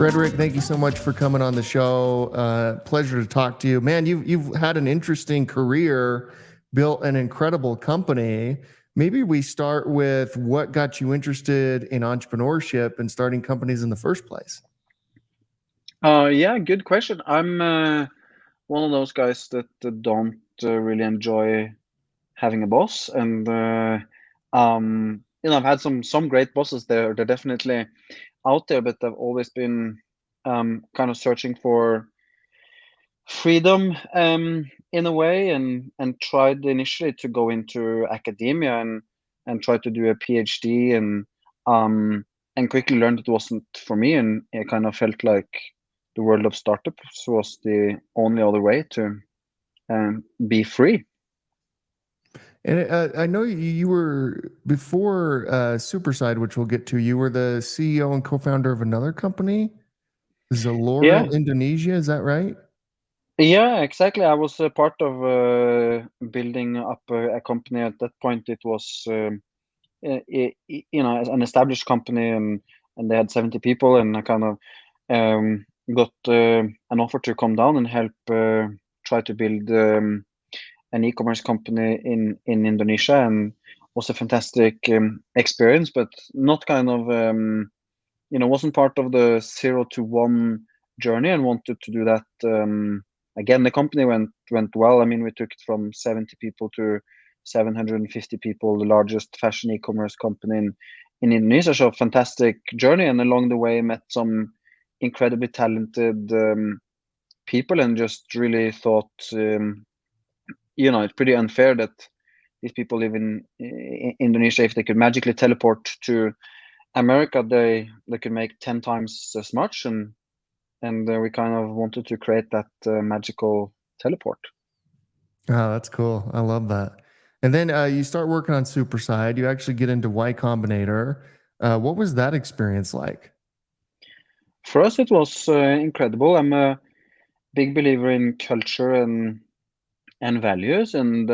Fredrik, thank you so much for coming on the show. Pleasure to talk to you, man. You've had an interesting career, built an incredible company. Maybe we start with what got you interested in entrepreneurship and starting companies in the first place. Yeah, good question. I'm one of those guys that don't really enjoy having a boss, and I've had some great bosses there. They're definitely out there, but I've always been kind of searching for freedom in a way, and tried initially to go into academia and try to do a PhD, and quickly learned it wasn't for me, and it kind of felt like the world of startups was the only other way to be free. And I know you were before Superside, which we'll get to. You were the CEO and co-founder of another company, Zalora Yeah, Indonesia. Is that right? yeah, exactly. I was a part of building up a company. At that point, it was an established company, and they had 70 people, and I kind of got an offer to come down and help try to build an e-commerce company in Indonesia, and was a fantastic experience, but not kind of wasn't part of the 0 to 1 journey, and wanted to do that again. The company went well. I mean, we took it from 70 people to 750 people, the largest fashion e-commerce company in Indonesia. So fantastic journey, and along the way met some incredibly talented people, and just really thought it's pretty unfair that these people live in Indonesia. If they could magically teleport to America, they could make 10 times as much, and we kind of wanted to create that magical teleport. Oh, that's cool. I love that. And then you start working on Superside. You actually get into Y Combinator. What was that experience like? For us, it was incredible. I'm a big believer in culture and values, and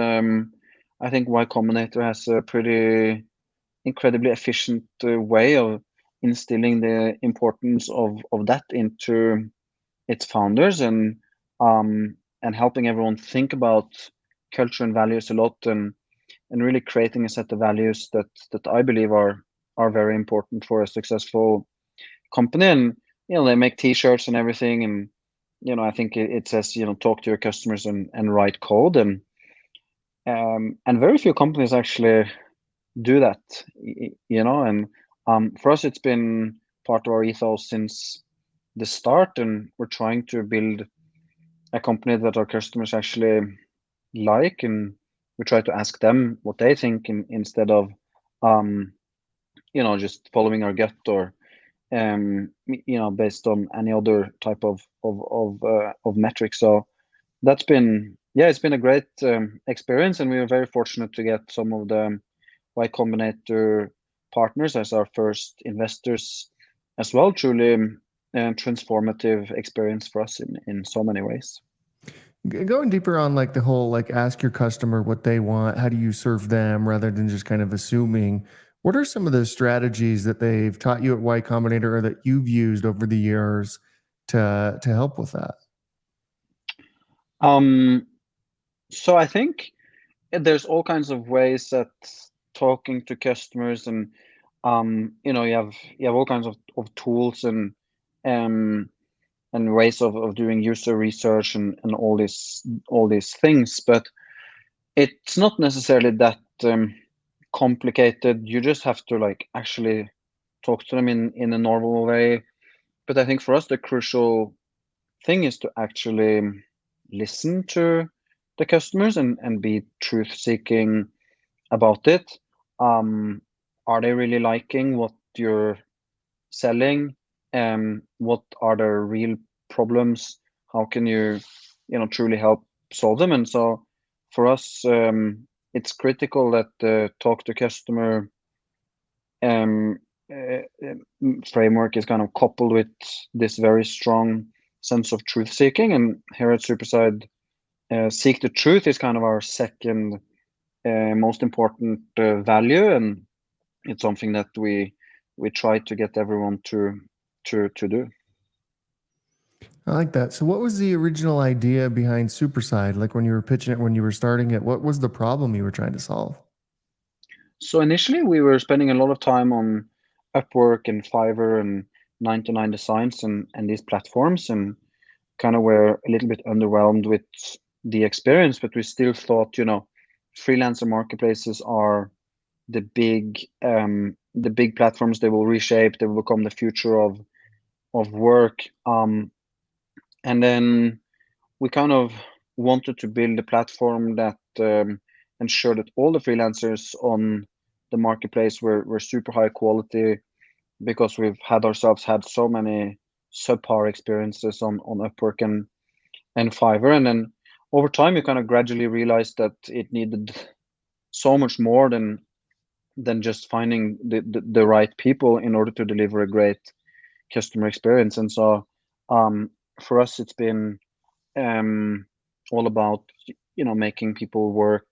I think Y Combinator has a pretty incredibly efficient way of instilling the importance of that into its founders, and helping everyone think about culture and values a lot, and really creating a set of values that I believe are very important for a successful company. And they make t-shirts and everything, and I think it says talk to your customers and write code, and very few companies actually do that, and for us it's been part of our ethos since the start, and we're trying to build a company that our customers actually like, and we try to ask them what they think, instead of um, just following our gut, or based on any other type of metric. So that's been, yeah, it's been a great experience, and we were very fortunate to get some of the Y Combinator partners as our first investors as well. Truly transformative experience for us in so many ways. Going deeper on like the whole like ask your customer what they want, how do you serve them rather than just kind of assuming. What are some of the strategies that they've taught you at Y Combinator or that you've used over the years to help with that? Um, so I think there's all kinds of ways that talking to customers, and you have all kinds of tools, um, and ways of doing user research, and all these things, but it's not necessarily that complicated. You just have to like actually talk to them in a normal way. But I think for us the crucial thing is to actually listen to the customers, and be truth seeking about it. Are they really liking what you're selling? What are their real problems? How can you truly help solve them? And so for us, it's critical that the talk to customer um, framework is kind of coupled with this very strong sense of truth seeking. And here at Superside, seek the truth is kind of our second most important value, and it's something that we try to get everyone to do. I like that. So what was the original idea behind Superside? Like when you were pitching it, when you were starting it, what was the problem you were trying to solve? So initially, we were spending a lot of time on Upwork and Fiverr and 99 Designs and these platforms, and kind of were a little bit underwhelmed with the experience. But we still thought, freelancer marketplaces are the big platforms. They will reshape. They will become the future of work. And then we kind of wanted to build a platform that ensured that all the freelancers on the marketplace were super high quality, because we've had so many subpar experiences on Upwork and Fiverr. And then over time, we kind of gradually realized that it needed so much more than just finding the right people in order to deliver a great customer experience. And so for us, it's been all about making people work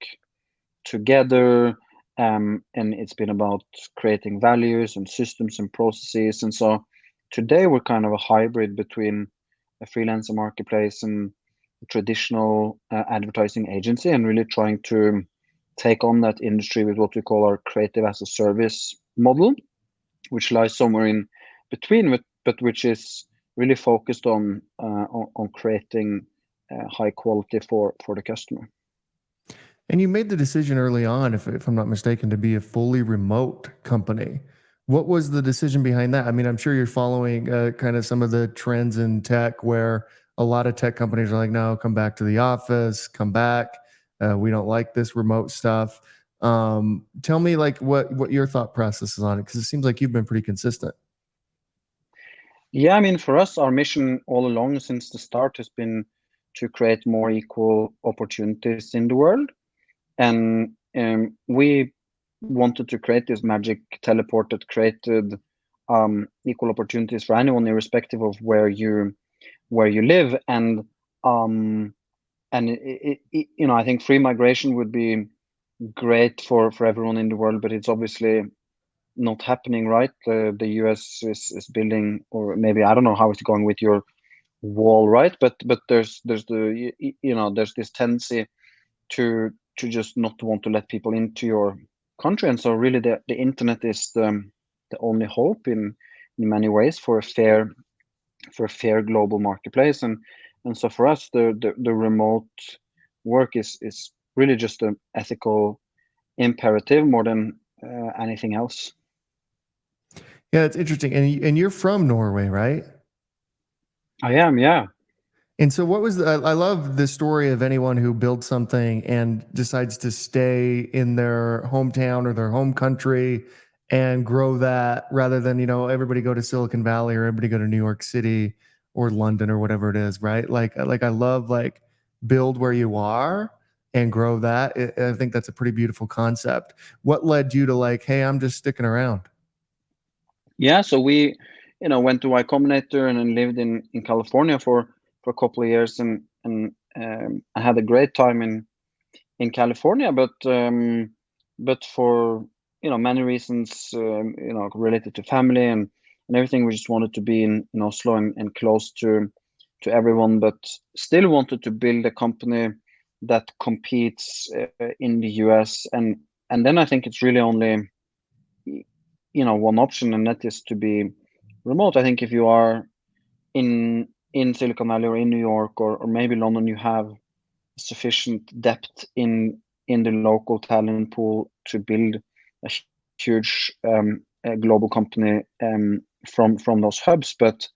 together, and it's been about creating values and systems and processes. And so today we're kind of a hybrid between a freelancer marketplace and a traditional advertising agency, and really trying to take on that industry with what we call our creative as a service model, which lies somewhere in between, but which is really focused on creating high quality for the customer. And you made the decision early on, if I'm not mistaken, to be a fully remote company. What was the decision behind that? I mean, I'm sure you're following kind of some of the trends in tech where a lot of tech companies are like, no, come back to the office, come back. We don't like this remote stuff. Tell me like what your thought process is on it, because it seems like you've been pretty consistent. Yeah, I mean, for us, our mission all along since the start has been to create more equal opportunities in the world. And we wanted to create this magic teleport that created equal opportunities for anyone, irrespective of where you live. And I think free migration would be great for everyone in the world, but it's obviously not happening, right? The US is building, or maybe I don't know how it's going with your wall, right? But there's this tendency to just not want to let people into your country. And so really the internet is the only hope in many ways for a fair global marketplace. And so for us, the remote work is really just an ethical imperative more than anything else. Yeah, it's interesting. And you're from Norway, right? I am, yeah. And so what was I love the story of anyone who builds something and decides to stay in their hometown or their home country and grow that, rather than, everybody go to Silicon Valley or everybody go to New York City or London or whatever it is, right? Like I love like build where you are and grow that. I think that's a pretty beautiful concept. What led you to like, hey, I'm just sticking around? Yeah, so we, went to Y Combinator and then lived in California for a couple of years, and I had a great time in California, but for many reasons, related to family and everything, we just wanted to be in Oslo and close to everyone, but still wanted to build a company that competes in the US, and then I think it's really only one option, and that is to be remote. I think if you are in Silicon Valley or in New York or maybe London, you have sufficient depth in the local talent pool to build a huge global company from those hubs. But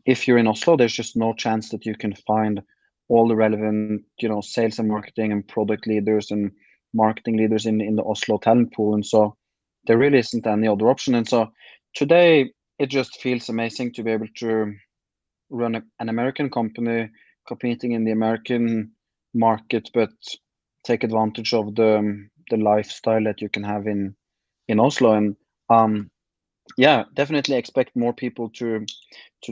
if you're in Oslo, there's just no chance that you can find all the relevant sales and marketing and product leaders and marketing leaders in the Oslo talent pool. And so there really isn't any other option. And so today it just feels amazing to be able to run an American company competing in the American market, but take advantage of the lifestyle that you can have in Oslo. And yeah, definitely expect more people to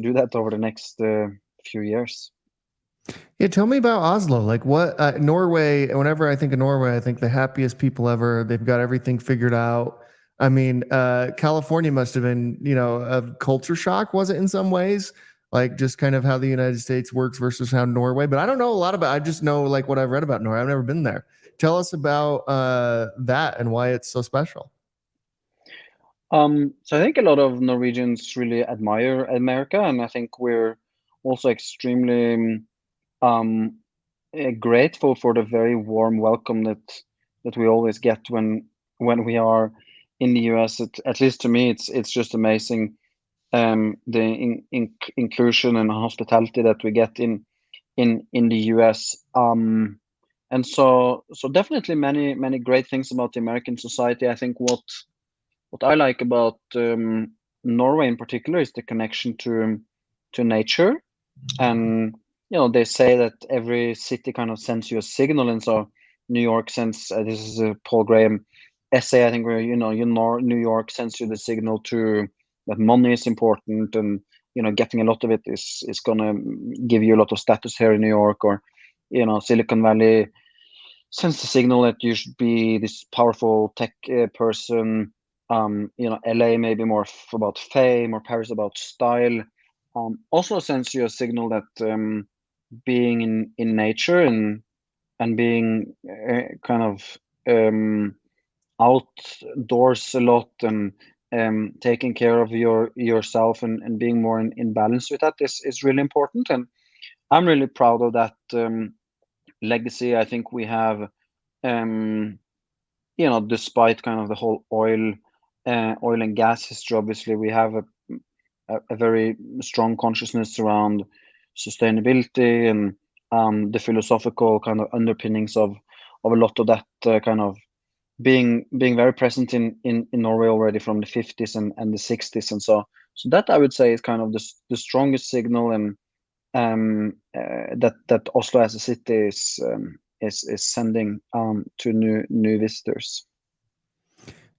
do that over the next few years. Yeah, tell me about Oslo. Like what Norway, whenever I think of Norway, I think the happiest people ever. They've got everything figured out. I mean, California must have been, a culture shock, was it in some ways? like just kind of how the United States works versus how Norway. But I don't know a lot about. I just know like what I've read about Norway. I've never been there. Tell us about that and why it's so special. So I think a lot of Norwegians really admire America, and I think we're also extremely um, grateful for the very warm welcome that we always get when we are in the US. At least to me, it's just amazing, the inclusion and hospitality that we get in the US. And so definitely many great things about the American society. I think what I like about Norway in particular is the connection to nature. And they say that every city kind of sends you a signal, and so New York sends, this is a Paul Graham essay, I think, where New York sends you the signal to that money is important, and getting a lot of it is gonna give you a lot of status here in New York. Or Silicon Valley sends the signal that you should be this powerful tech person. LA maybe more about fame, or Paris about style. Also sends you a signal that being in nature and being kind of outdoors a lot, and taking care of yourself, and being more in balance with that is really important. And I'm really proud of that legacy. I think we have, despite kind of the whole oil and gas history, obviously we have a very strong consciousness around sustainability, and the philosophical kind of underpinnings of a lot of that kind of being very present in Norway already from the 50s and the 60s. And so that I would say is kind of the strongest signal, and that Oslo as a city is sending to new visitors.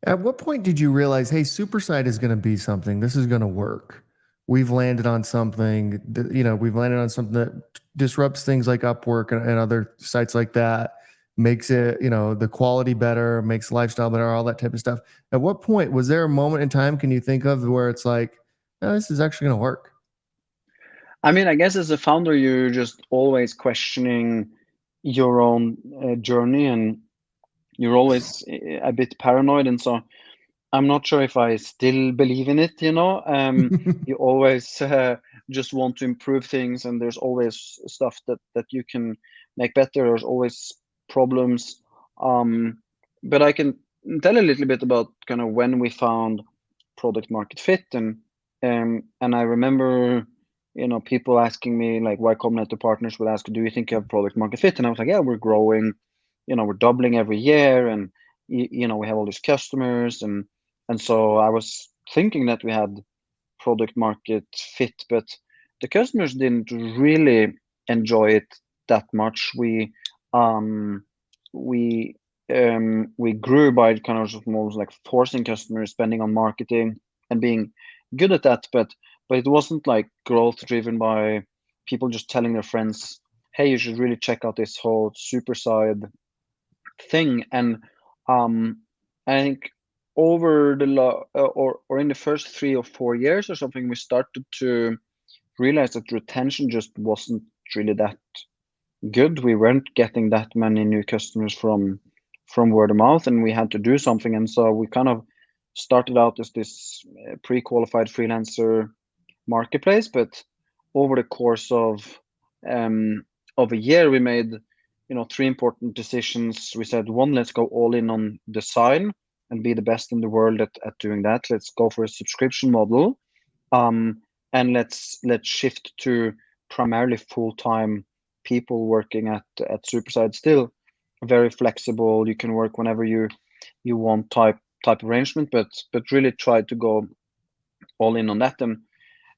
At what point did you realize, hey, Superside is going to be something? This is going to work. We've landed on something that, we've landed on something that disrupts things like Upwork and other sites like that, makes it, the quality better, makes lifestyle better, all that type of stuff. At what point was there a moment in time can you think of where it's like, oh, this is actually going to work? I mean, I guess as a founder, you're just always questioning your own journey, and you're always a bit paranoid. And so I'm not sure if I still believe in it. You always just want to improve things, and there's always stuff that you can make better. There's always problems. But I can tell a little bit about kind of when we found product market fit. And I remember, people asking me, like, why Combinator partners would ask, do you think you have product market fit? And I was like, yeah, we're growing, we're doubling every year, and we have all these customers, and so I was thinking that we had product market fit, but the customers didn't really enjoy it that much. We grew by kind of almost like forcing customers spending on marketing and being good at that, but it wasn't like growth driven by people just telling their friends, hey, you should really check out this whole Superside thing. And I think over or in the first 3 or 4 years or something, we started to realize that retention just wasn't really that good. We weren't getting that many new customers from word of mouth, and we had to do something. And so we kind of started out as this pre-qualified freelancer marketplace, but over the course of a year, we made three important decisions. We said, one, let's go all in on design and be the best in the world at doing that. Let's go for a subscription model, and let's shift to primarily full-time people working at Superside. Still very flexible. You can work whenever you want type arrangement, but really try to go all in on that.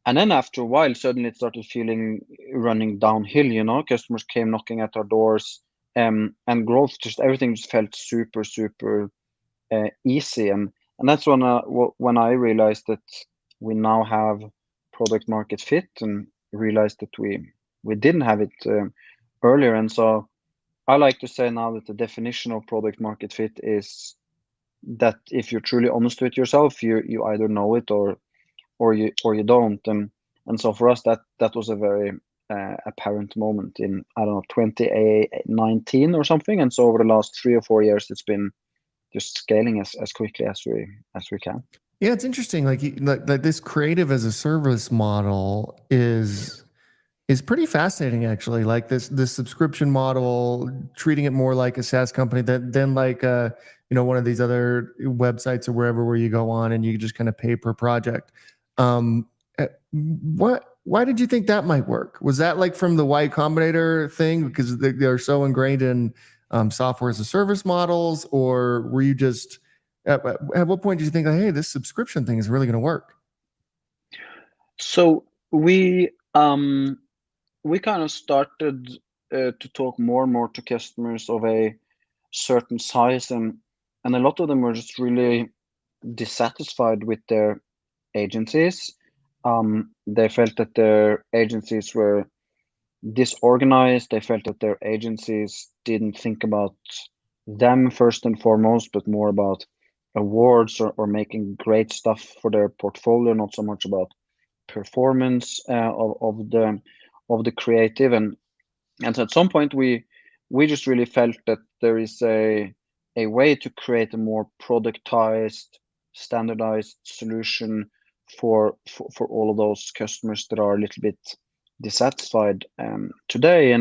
And then after a while, suddenly it started feeling running downhill. Customers came knocking at our doors, and growth, just everything just felt super easy. And that's when I realized that we now have product market fit, and realized that we didn't have it earlier. And so I like to say now that the definition of product market fit is that if you're truly honest with yourself, you either know it or you don't. And And so for us, that was a very apparent moment in, I don't know, 2019 or something. And so over the last 3 or 4 years, it's been just scaling as quickly as we can. Yeah, it's interesting. Like this creative as a service model is pretty fascinating, actually. Like this subscription model, treating it more like a SaaS company than like one of these other websites or wherever where you go on and you just kind of pay per project. Why did you think that might work? Was that like from the Y Combinator thing because they're so ingrained in software as a service models, or were you just at what point did you think, like, hey, this subscription thing is really going to work? So we kind of started to talk more and more to customers of a certain size, and a lot of them were just really dissatisfied with their agencies. They felt that their agencies were disorganized. They felt that their agencies didn't think about them first and foremost, but more about awards or making great stuff for their portfolio, not so much about performance of the creative. And so at some point we just really felt that there is a way to create a more productized, standardized solution for all of those customers that are a little bit dissatisfied today.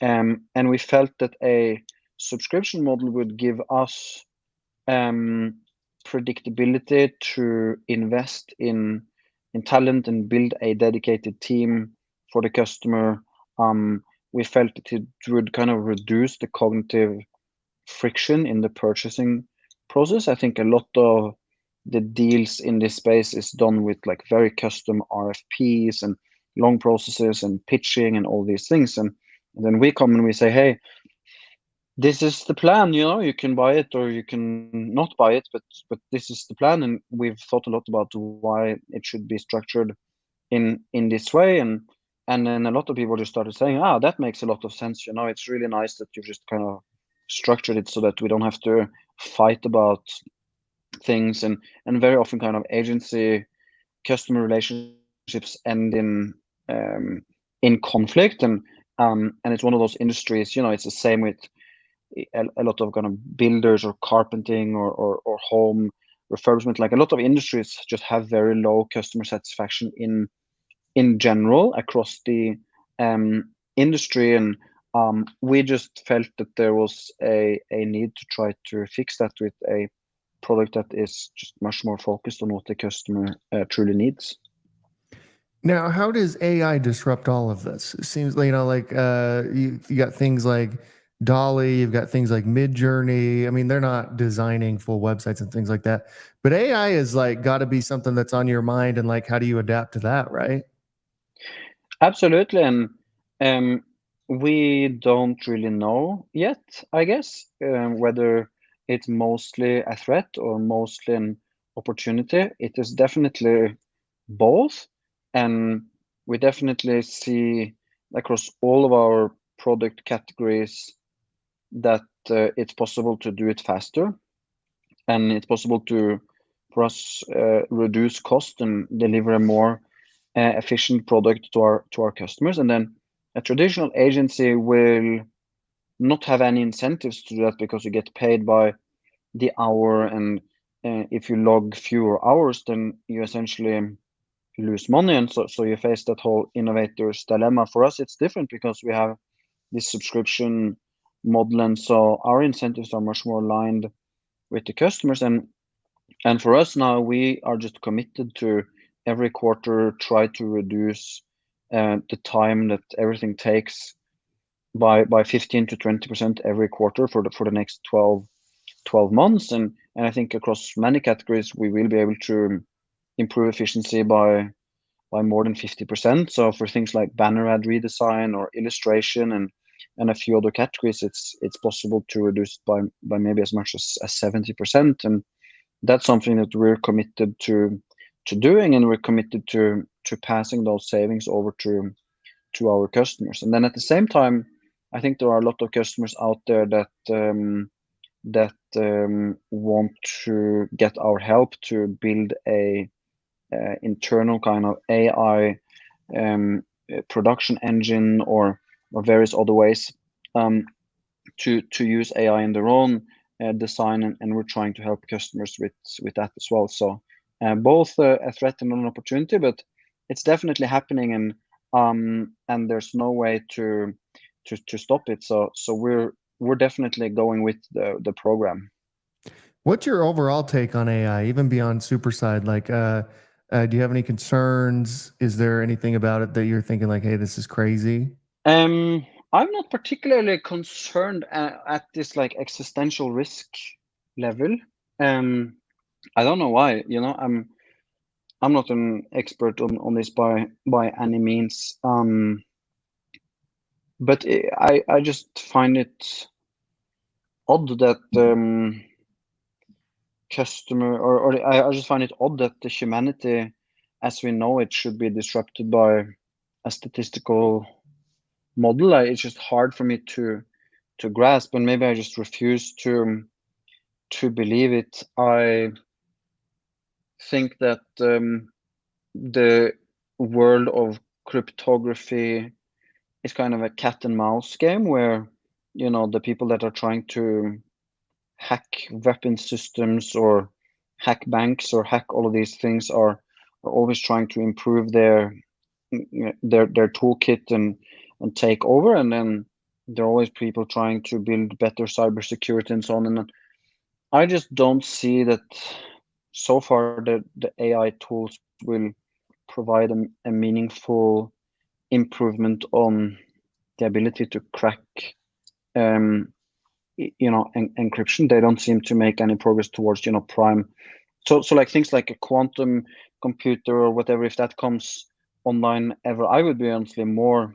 And we felt that a subscription model would give us um, predictability to invest in talent and build a dedicated team for the customer. We felt that it would kind of reduce the cognitive friction in the purchasing process. I think a lot of the deals in this space is done with like very custom RFPs and long processes and pitching and all these things. And then we come and we say, hey, this is the plan, you can buy it or you can not buy it, but this is the plan. And we've thought a lot about why it should be structured in this way. And then a lot of people just started saying, that makes a lot of sense. It's really nice that you've just kind of structured it so that we don't have to fight about things. And very often kind of agency customer relationships end in conflict. And it's one of those industries, it's the same with a lot of kind of builders or carpenting or home refurbishment. Like a lot of industries just have very low customer satisfaction in general across the industry. And we just felt that there was a need to try to fix that with a product that is just much more focused on what the customer truly needs. Now, how does AI disrupt all of this? It seems like you got things like Dolly, you've got things like Midjourney. I mean, they're not designing full websites and things like that, but AI is like got to be something that's on your mind, and like, how do you adapt to that, right? Absolutely. And we don't really know yet, I guess, whether it's mostly a threat or mostly an opportunity. It is definitely both. And we definitely see across all of our product categories that it's possible to do it faster, and it's possible for us reduce cost and deliver a more efficient product to our customers. And then a traditional agency will not have any incentives to do that because you get paid by the hour, and if you log fewer hours, then you essentially lose money. And so you face that whole innovator's dilemma. For us, it's different because we have this subscription model, and so our incentives are much more aligned with the customers. And for us now, we are just committed to every quarter try to reduce the time that everything takes by 15 to 20% every quarter for the next 12 months. And I think across many categories, we will be able to improve efficiency by more than 50%. So for things like banner ad redesign or illustration and a few other categories, it's possible to reduce by maybe as much as 70%. And that's something that we're committed to doing, and we're committed to passing those savings over to our customers. And then at the same time, I think there are a lot of customers out there that want to get our help to build a internal kind of AI production engine or various other ways to use AI in their own design, and we're trying to help customers with that as well. So both a threat and an opportunity, but it's definitely happening, and there's no way to stop it. So we're definitely going with the program. What's your overall take on AI, even beyond Superside? Like, do you have any concerns? Is there anything about it that you're thinking like, hey, this is crazy? I'm not particularly concerned at this like existential risk level. I don't know why. You know, I'm not an expert on this by any means. But I just find it odd that I just find it odd that the humanity, as we know it, should be disrupted by a statistical model. It's just hard for me to grasp, and maybe I just refuse to believe it. I think that the world of cryptography is kind of a cat and mouse game where, you know, the people that are trying to hack weapon systems or hack banks or hack all of these things are always trying to improve their toolkit and take over, and then there are always people trying to build better cybersecurity and so on. And I just don't see that so far the AI tools will provide a meaningful improvement on the ability to crack encryption. They don't seem to make any progress towards, prime. So like things like a quantum computer or whatever, if that comes online ever, I would be honestly more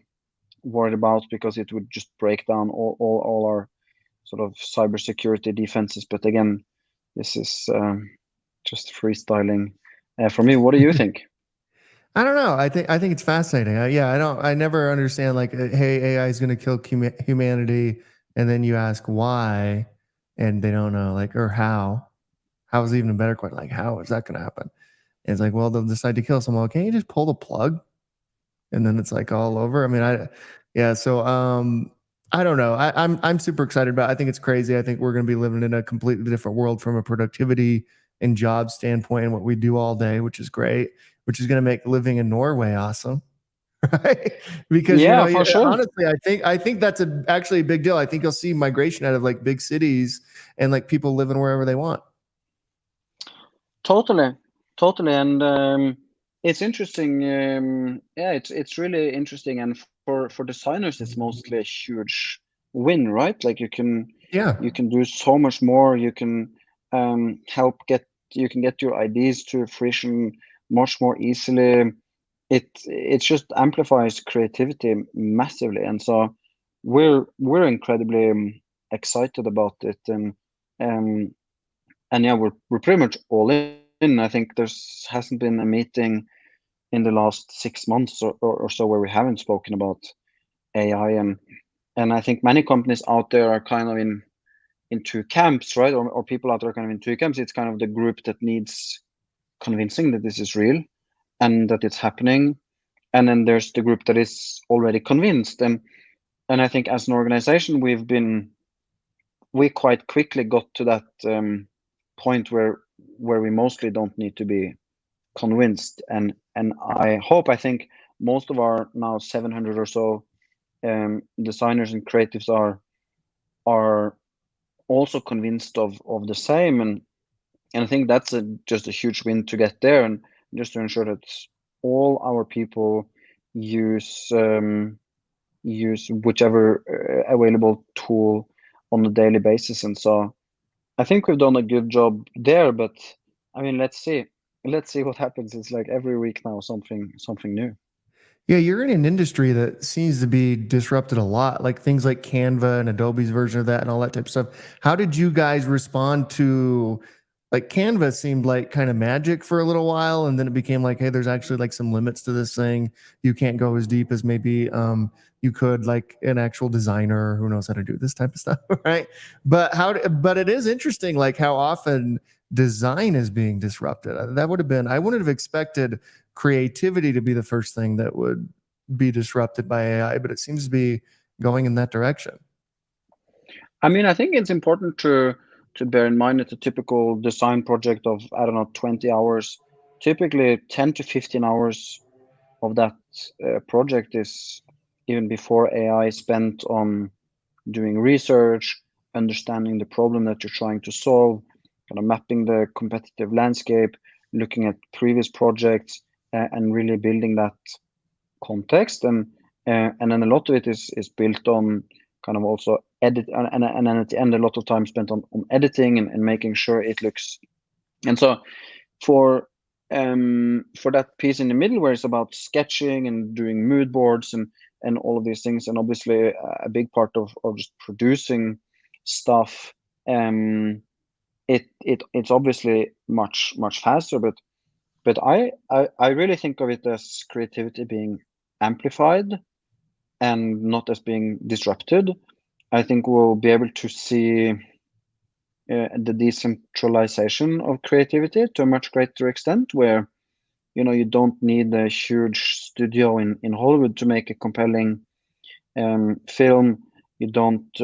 worried about, because it would just break down all our sort of cybersecurity defenses. But again, this is just freestyling for me. What do you think? I don't know. I think it's fascinating. I never understand like, hey, AI is going to kill humanity, and then you ask why, and they don't know, like, or how. How is even a better question? Like, how is that going to happen? And it's like, well, they'll decide to kill someone. Can't you just pull the plug, and then it's like all over? I mean, So I don't know. I'm super excited about it. I think it's crazy. I think we're going to be living in a completely different world from a productivity and job standpoint, and what we do all day, which is great, which is going to make living in Norway awesome. Right? Because Yeah, for sure. honestly, I think that's actually a big deal. I think you'll see migration out of like big cities and like people living wherever they want. Totally, and it's interesting. Yeah, it's really interesting, and for designers, it's mostly a huge win, right? Like you can do so much more. You can get your ideas to fruition much more easily. It just amplifies creativity massively, and so we're incredibly excited about it, um, and yeah, we're pretty much all in. I think there's hasn't been a meeting in the last 6 months or so where we haven't spoken about AI, and I think many companies out there are kind of in two camps, right? Or people out there are kind of in two camps. It's kind of the group that needs convincing that this is real and that it's happening, and then there's the group that is already convinced. And I think as an organization, we quite quickly got to that point where we mostly don't need to be convinced, and I think most of our now 700 or so designers and creatives are also convinced of the same, and I think that's just a huge win to get there, and just to ensure that all our people use whichever available tool on a daily basis. And so I think we've done a good job there, but I mean, let's see what happens. It's like every week now, something new. Yeah, you're in an industry that seems to be disrupted a lot, like things like Canva and Adobe's version of that and all that type of stuff. How did you guys respond to, like, Canva seemed like kind of magic for a little while, and then it became like, hey, there's actually like some limits to this thing. You can't go as deep as maybe you could like an actual designer who knows how to do this type of stuff, right? But it is interesting, like how often design is being disrupted. That would have been, I wouldn't have expected creativity to be the first thing that would be disrupted by AI, but it seems to be going in that direction. I mean, I think it's important to bear in mind that a typical design project of, I don't know, 20 hours, typically 10 to 15 hours of that project is even before AI spent on doing research, understanding the problem that you're trying to solve, kind of mapping the competitive landscape, looking at previous projects, and really building that context. And then a lot of it is built on kind of also edit, and then at the end, a lot of time spent on editing and making sure it looks. And so for that piece in the middle where it's about sketching and doing mood boards and all of these things, and obviously a big part of just producing stuff, it's obviously much faster, but I really think of it as creativity being amplified and not as being disrupted. I think we'll be able to see the decentralization of creativity to a much greater extent, where you don't need a huge studio in Hollywood to make a compelling film. You don't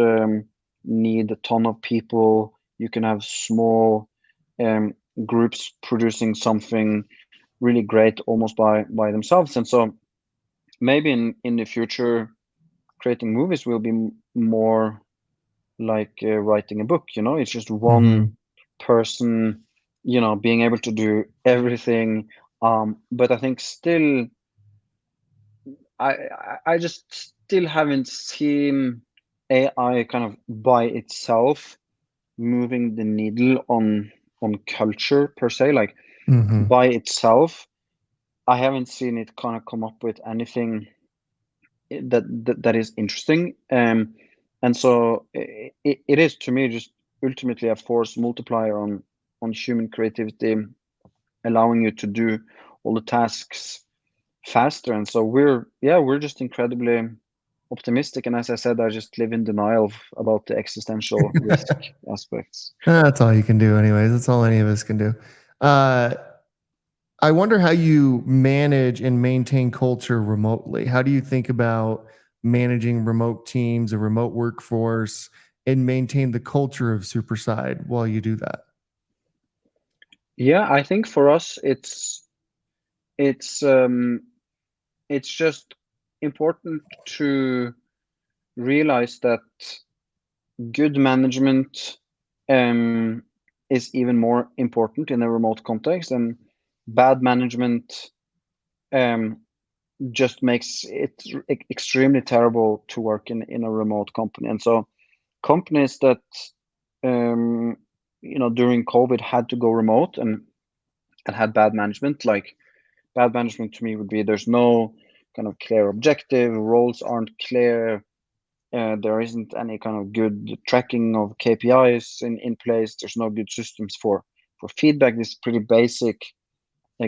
need a ton of people. You can have small groups producing something really great almost by themselves. And so maybe in the future, creating movies will be more like writing a book. It's just one person, being able to do everything. But I think still, I just still haven't seen AI kind of by itself moving the needle on culture per se. Like by itself, I haven't seen it kind of come up with anything that is interesting. And so it is, to me, just ultimately a force multiplier on human creativity, allowing you to do all the tasks faster. And so we're just incredibly optimistic. And as I said, I just live in denial about the existential risk aspects. That's all you can do anyways. That's all any of us can do. I wonder how you manage and maintain culture remotely. How do you think about managing remote teams, a remote workforce, and maintain the culture of Superside while you do that? Yeah, I think for us, it's just important to realize that good management is even more important in a remote context, and bad management just makes it extremely terrible to work in a remote company. And so companies that during COVID had to go remote and had bad management, like bad management to me would be there's no kind of clear objective, roles aren't clear, there isn't any kind of good tracking of KPIs in place, there's no good systems for feedback. These pretty basic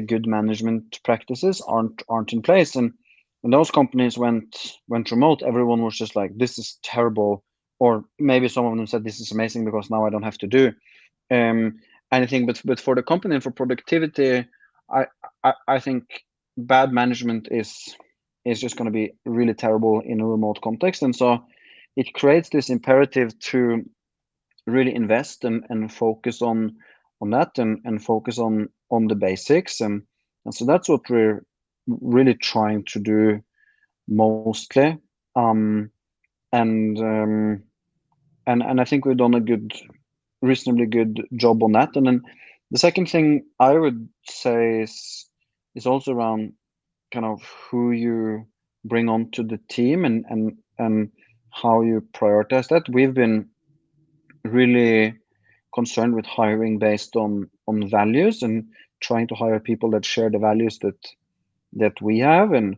good management practices aren't in place. And when those companies went remote, everyone was just like, this is terrible. Or maybe some of them said, this is amazing because now I don't have to do anything. But for the company and for productivity, I think bad management is just going to be really terrible in a remote context. And so it creates this imperative to really invest and focus on that and focus on the basics. And so that's what we're really trying to do mostly. And I think we've done a reasonably good job on that. And then the second thing I would say is also around kind of who you bring onto the team and how you prioritize that. We've been really concerned with hiring based on values and trying to hire people that share the values that we have. And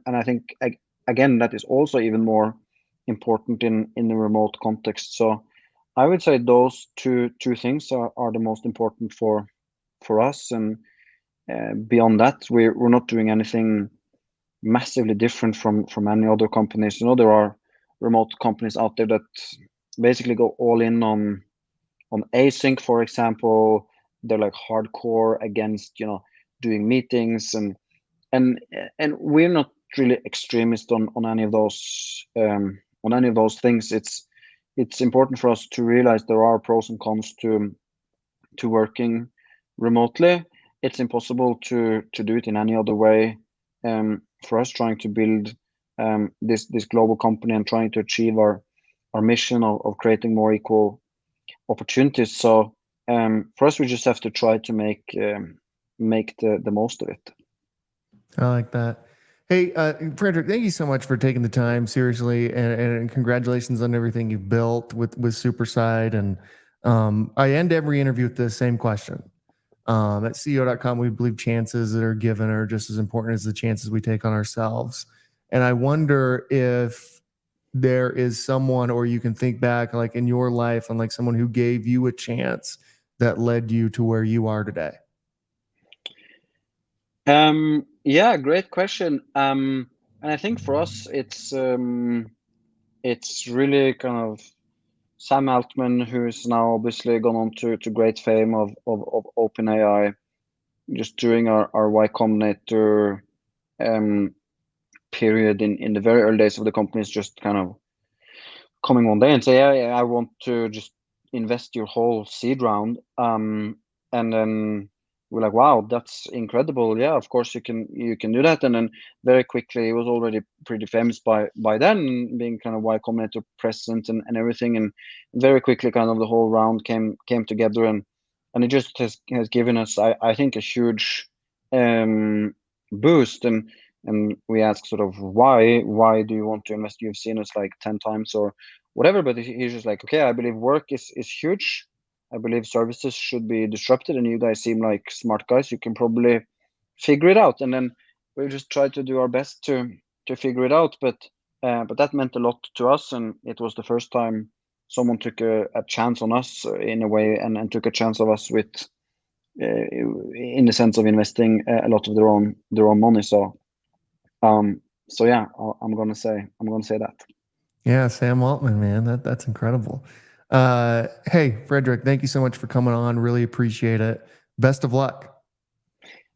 I think again that is also even more important in the remote context. So I would say those two things are the most important for us. And beyond that, we're not doing anything massively different from any other companies. There are remote companies out there that basically go all in on async, for example. they're like hardcore against, doing meetings, and we're not really extremist on any of those things. It's important for us to realize there are pros and cons to working remotely. It's impossible to do it in any other way. For us, trying to build this global company and trying to achieve our mission of creating more equal opportunities. So for us, we just have to try to make the most of it. I like that. Hey, Fredrik, thank you so much for taking the time, seriously, and congratulations on everything you've built with Superside. And I end every interview with the same question. At CEO.com, we believe chances that are given are just as important as the chances we take on ourselves. And I wonder if there is someone, or you can think back like in your life on like someone who gave you a chance that led you to where you are today. Yeah, great question. And I think for us, it's really kind of Sam Altman, who's now obviously gone on to great fame of OpenAI, just during our Y Combinator period in the very early days of the company, is just kind of coming one day and say, yeah, I want to just invest your whole seed round. And then we're like, wow, that's incredible. Yeah, of course you can do that. And then very quickly, he was already pretty famous by then, being kind of Y Combinator president and everything. And very quickly, kind of the whole round came together, and it just has given us, I think, a huge boost. And we ask sort of why do you want to invest? You've seen us like 10 times or whatever, but he's just like, okay, I believe work is huge. I believe services should be disrupted, and you guys seem like smart guys. You can probably figure it out. And then we just tried to do our best to figure it out. But that meant a lot to us, and it was the first time someone took a chance on us in a way, and took a chance of us with, in the sense of investing a lot of their own money. So yeah, I'm gonna say that. Yeah, Sam Altman, man, that's incredible. Hey, Fredrik, thank you so much for coming on. Really appreciate it. Best of luck.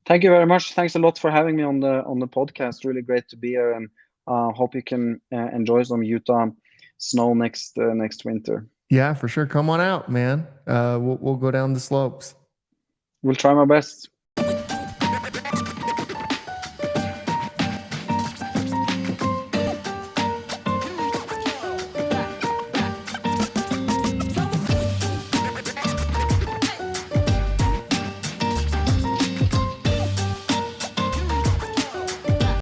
Thank you very much. Thanks a lot for having me on the podcast. Really great to be here, and hope you can enjoy some Utah snow next winter. Yeah, for sure. Come on out, man. We'll go down the slopes. We'll try my best.